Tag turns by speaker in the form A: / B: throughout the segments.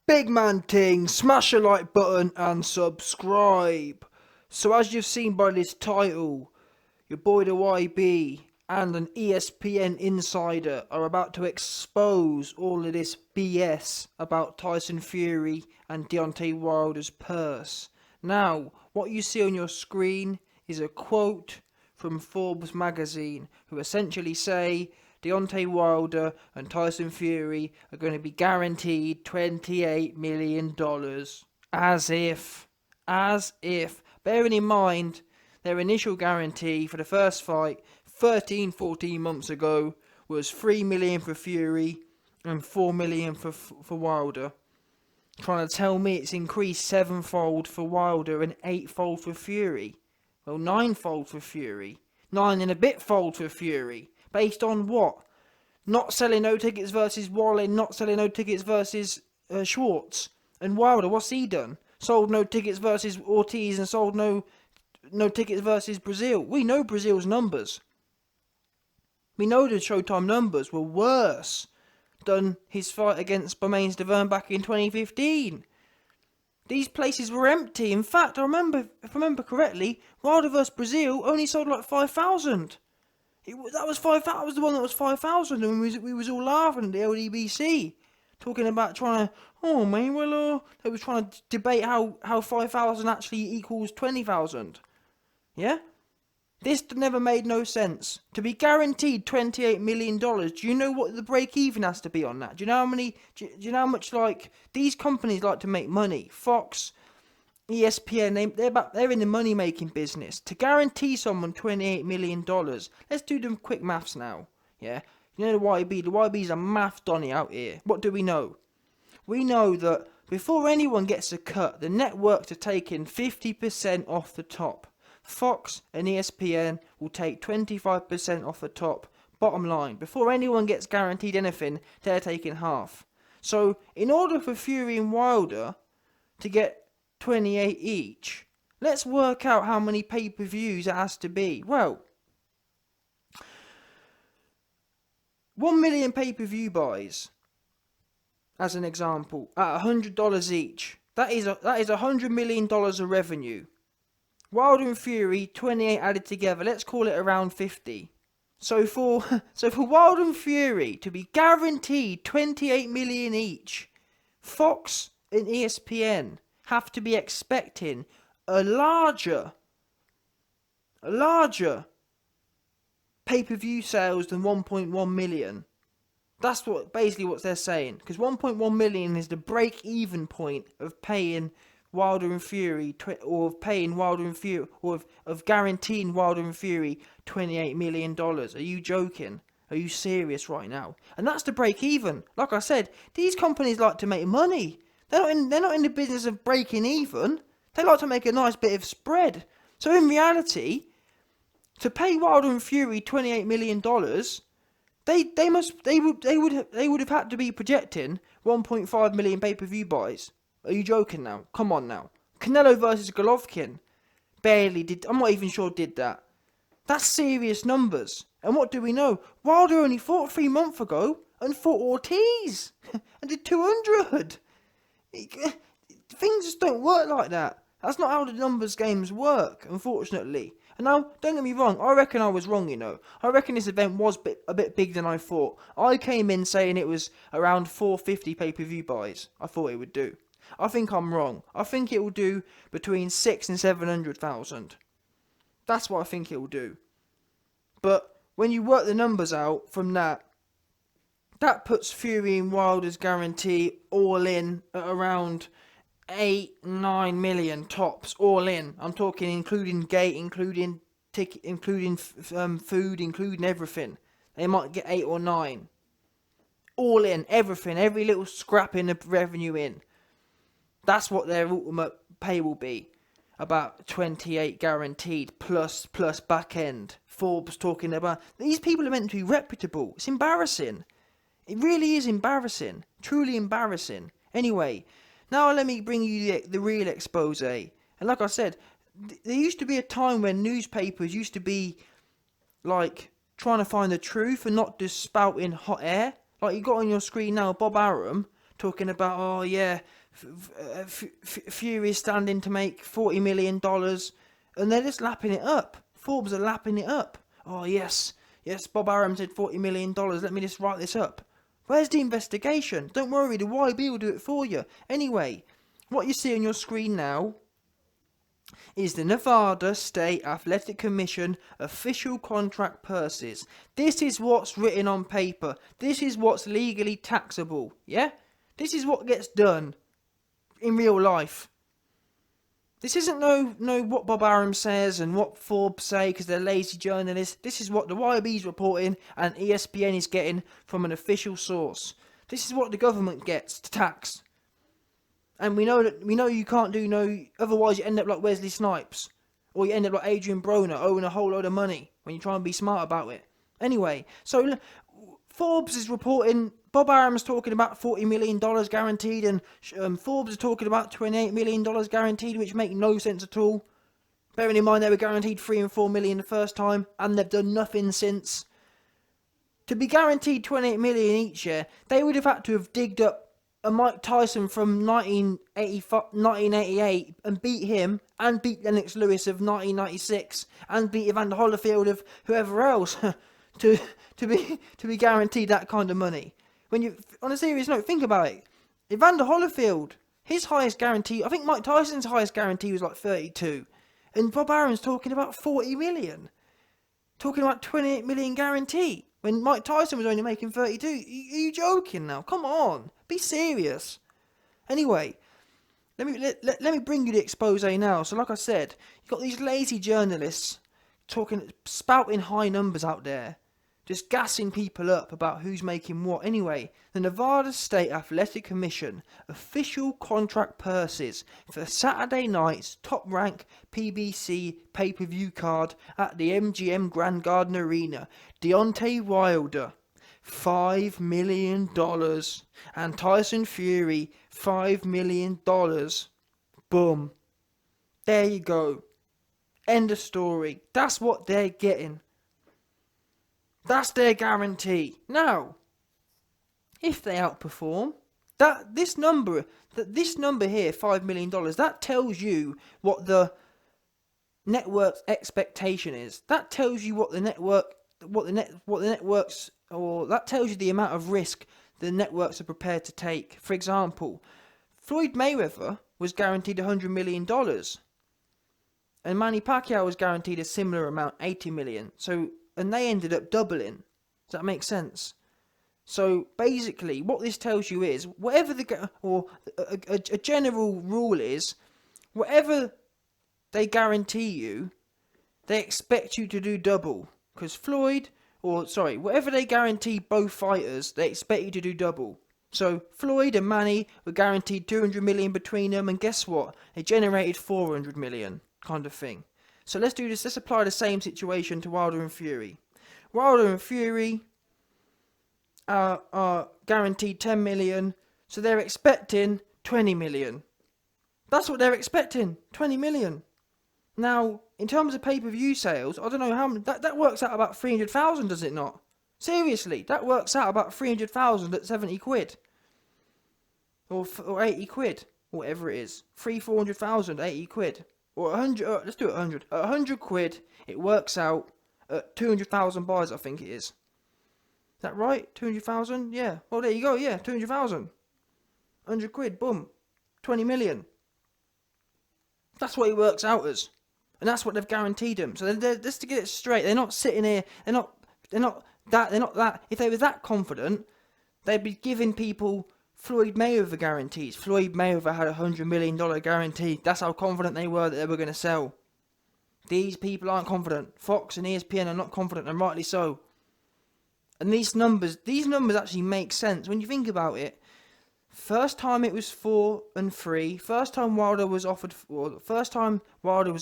A: Big man ting, smash a like button and subscribe. So as you've seen by this title, your boy the YB and an ESPN insider are about to expose all of this BS about Tyson Fury and Deontay Wilder's purse. Now, what you see on your screen is a quote from Forbes magazine, who essentially say Deontay Wilder and Tyson Fury are going to be guaranteed $28 million. As if. Bearing in mind, their initial guarantee for the first fight 14 months ago was $3 million for Fury and $4 million for Wilder. Trying to tell me it's increased sevenfold for Wilder and eightfold for Fury. Well, ninefold for Fury. 9 and a bit fold for Fury. Based on what? Not selling no tickets versus Wallin, not selling no tickets versus Schwartz. And Wilder, what's he done? Sold no tickets versus Ortiz and sold no tickets versus Brazil. We know Brazil's numbers. We know the Showtime numbers were worse than his fight against Bermane Stiverne back in 2015. These places were empty. In fact, if I remember correctly, Wilder vs Brazil only sold like 5,000. That was the one that was 5,000, and we was all laughing at the LDBC, talking about they was trying to debate how 5,000 actually equals 20,000. Yeah? This never made no sense. To be guaranteed $28 million, do you know what the break even has to be on that? Do you know how much like these companies like to make money? Fox, ESPN, they're in the money making business. To guarantee someone $28 million, let's do them quick maths now. Yeah? You know the YB's a math donny out here. What do we know? We know that before anyone gets a cut, the networks are taking 50% off the top. Fox and ESPN will take 25% off the top. Bottom line, before anyone gets guaranteed anything, they're taking half. So, in order for Fury and Wilder to get 28 each, let's work out how many pay-per-views it has to be. Well, 1 million pay-per-view buys, as an example, at $100 each. That is $100 million of revenue. Wilder and Fury, 28 added together, let's call it around 50. So for Wilder and Fury to be guaranteed 28 million each, Fox and ESPN have to be expecting a larger pay-per-view sales than 1.1 million. That's basically what they're saying, because 1.1 million is the break-even point of paying Wilder and Fury, of guaranteeing Wilder and Fury $28 million. Are you joking? Are you serious right now? And that's the break even. Like I said, these companies like to make money. They're not in the business of breaking even. They like to make a nice bit of spread. So in reality, to pay Wilder and Fury $28 million, they would have had to be projecting 1.5 million pay-per-view buys. Are you joking now? Come on now. Canelo versus Golovkin barely did. I'm not even sure did that. That's serious numbers. And what do we know? Wilder only fought 3 months ago and fought Ortiz and did 200. Things just don't work like that. That's not how the numbers games work, unfortunately. And now, don't get me wrong, I reckon I was wrong, you know. I reckon this event was a bit big than I thought. I came in saying it was around 450 pay-per-view buys. I thought it would do. I think I'm wrong. I think it will do between 6 and 700,000. That's what I think it will do. But when you work the numbers out from that puts Fury and Wilder's guarantee all in at around 8-9 million tops, all in. I'm talking including gate, including ticket, including food, including everything. They might get 8 or 9. All in, everything, every little scrap in the revenue in. That's what their ultimate pay will be. About 28 guaranteed plus back end. Forbes talking about these people are meant to be reputable. It's embarrassing. It really is embarrassing. Truly embarrassing. Anyway, now let me bring you the real expose. And like I said, there used to be a time when newspapers used to be like trying to find the truth and not just spouting hot air. Like you got on your screen now, Bob Arum talking about, oh yeah, Fury's standing to make $40 million, and they're just lapping it up. Forbes are lapping it up. Oh yes, Bob Arum said $40 million, let me just write this up. Where's the investigation? Don't worry, the YB will do it for you. Anyway, what you see on your screen now is the Nevada State Athletic Commission official contract purses. This is what's written on paper. This is what's legally taxable, yeah? This is what gets done in real life. This isn't no what Bob Arum says and what Forbes say because they're lazy journalists. This is what the YB's reporting and ESPN is getting from an official source. This is what the government gets to tax. And we know you can't do no, otherwise you end up like Wesley Snipes. Or you end up like Adrian Broner owing a whole load of money when you try and be smart about it. Anyway, so Forbes is reporting, Bob Arum's talking about $40 million guaranteed, and Forbes is talking about $28 million guaranteed, which make no sense at all. Bearing in mind they were guaranteed $3 and $4 million the first time, and they've done nothing since. To be guaranteed $28 million each year, they would have had to have digged up a Mike Tyson from 1988 and beat him, and beat Lennox Lewis of 1996, and beat Evander Holyfield of whoever else to be guaranteed that kind of money. When you, on a serious note, think about it. Evander Holyfield, his highest guarantee, I think Mike Tyson's highest guarantee was like 32, and Bob Arum's talking about 40 million, talking about 28 million guarantee. When Mike Tyson was only making 32, are you joking now? Come on, be serious. Anyway, let me bring you the expose now. So like I said, you've got these lazy journalists spouting high numbers out there, just gassing people up about who's making what. Anyway, the Nevada State Athletic Commission official contract purses for Saturday night's top-rank PBC pay-per-view card at the MGM Grand Garden Arena. Deontay Wilder, $5 million. And Tyson Fury, $5 million. Boom. There you go. End of story. That's what they're getting. That's their guarantee. Now, if they outperform, this number here, $5 million, that tells you what the network's expectation is. That tells you what the networks, or that tells you the amount of risk the networks are prepared to take. For example, Floyd Mayweather was guaranteed $100 million. And Manny Pacquiao was guaranteed a similar amount, $80 million. And they ended up doubling. Does that make sense? So basically, what this tells you is, whatever a general rule is, whatever they guarantee you, they expect you to do double. Because whatever they guarantee both fighters, they expect you to do double. So Floyd and Manny were guaranteed $200 million between them, and guess what? They generated $400 million, kind of thing. So let's do this. Let's apply the same situation to Wilder and Fury. Wilder and Fury are guaranteed $10 million, so they're expecting $20 million. That's what they're expecting, $20 million. Now, in terms of pay-per-view sales, I don't know how many, that works out about 300,000, does it not? Seriously, that works out about 300,000 at 70 quid. Or 80 quid, whatever it is. 400,000, 80 quid. Or 100, let's do it 100. At 100 quid, it works out at 200,000 buys, I think it is. Is that right? 200,000? Yeah. Well, there you go, yeah, 200,000. 100 quid, boom. 20 million. That's what it works out as. And that's what they've guaranteed them. So they're just to get it straight, they're not sitting here, they're not that, if they were that confident, they'd be giving people Floyd Mayweather guarantees. Floyd Mayweather had a $100 million guarantee. That's how confident they were that they were going to sell. These people aren't confident. Fox and ESPN are not confident, and rightly so. And these numbers actually make sense when you think about it. First time it was 4 and 3. First time Wilder was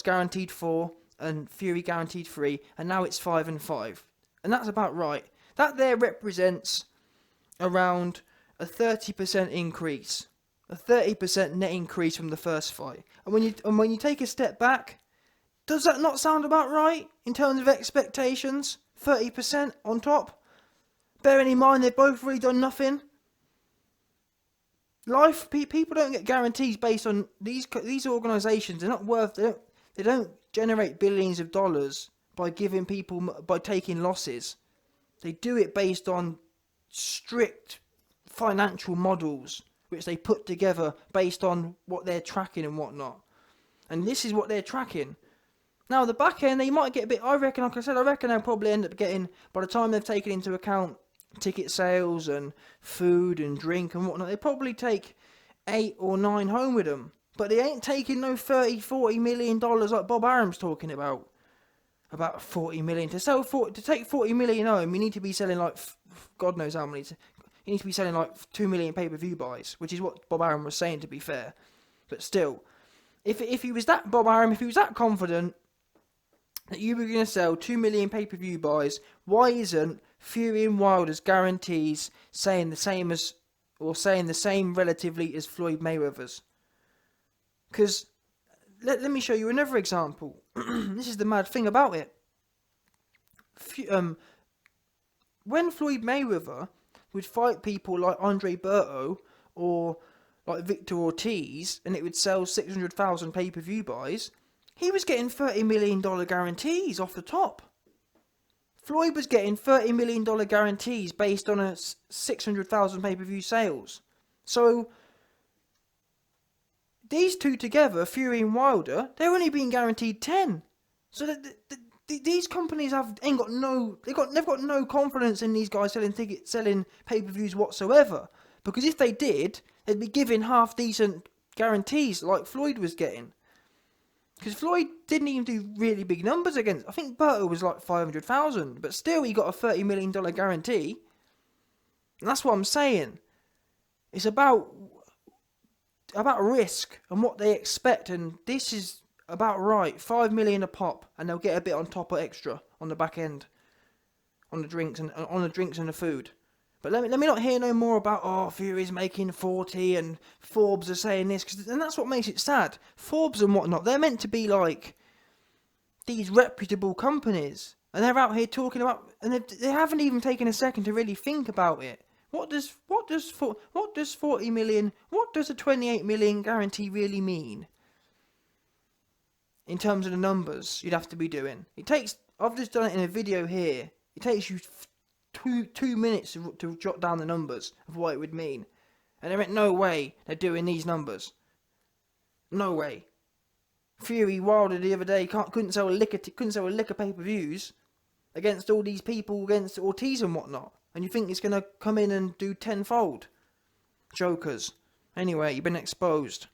A: guaranteed 4 and Fury guaranteed 3, and now it's 5 and 5. And that's about right. That there represents around a 30% increase, a 30% net increase from the first fight. And when you take a step back, does that not sound about right in terms of expectations? 30% on top. Bearing in mind they've both really done nothing. People don't get guarantees based on these organisations. They're not worth. They don't generate billions of dollars by giving people by taking losses. They do it based on strict financial models which they put together based on what they're tracking and whatnot. And this is what they're tracking. Now the back end, they might get a bit. I reckon, like I said, I reckon they'll probably end up getting, by the time they've taken into account ticket sales and food and drink and whatnot, they probably take 8 or 9 home with them. But they ain't taking no $30-40 million like Bob Arum's talking about. About 40 million to take 40 million home. You need to be selling like God knows how many. You need to be selling like 2 million pay-per-view buys, which is what Bob Arum was saying. To be fair, but still, if he was that Bob Arum, if he was that confident that you were going to sell 2 million pay-per-view buys, why isn't Fury and Wilder's guarantees saying the same as, or saying the same relatively as Floyd Mayweather's? Because let me show you another example. This is the mad thing about it. When Floyd Mayweather would fight people like Andre Berto or like Victor Ortiz, and it would sell 600,000 pay-per-view buys, he was getting $30 million guarantees off the top. Floyd was getting $30 million guarantees based on a 600,000 pay-per-view sales. So these two together, Fury and Wilder, they're only being guaranteed 10. So these companies they've got no confidence in these guys selling pay-per-views whatsoever. Because if they did, they'd be giving half-decent guarantees like Floyd was getting. Because Floyd didn't even do really big numbers against. I think Berto was like 500,000, but still he got a $30 million guarantee. And that's what I'm saying. It's about risk and what they expect, and this is about right. 5 million a pop, and they'll get a bit on top of extra on the back end, on the drinks and the food. But let me not hear no more about Fury's making 40 and Forbes are saying this, and that's what makes it sad. Forbes and whatnot, they're meant to be like these reputable companies, and they're out here talking about, and they haven't even taken a second to really think about it. What does 40 million, what does a 28 million guarantee really mean? In terms of the numbers you'd have to be doing. I've just done it in a video here. It takes you two minutes to jot down the numbers of what it would mean. And there ain't no way they're doing these numbers. No way. Fury Wilder the other day couldn't sell a lick of pay-per-views against all these people, against Ortiz and whatnot. And you think it's going to come in and do tenfold? Jokers. Anyway, you've been exposed.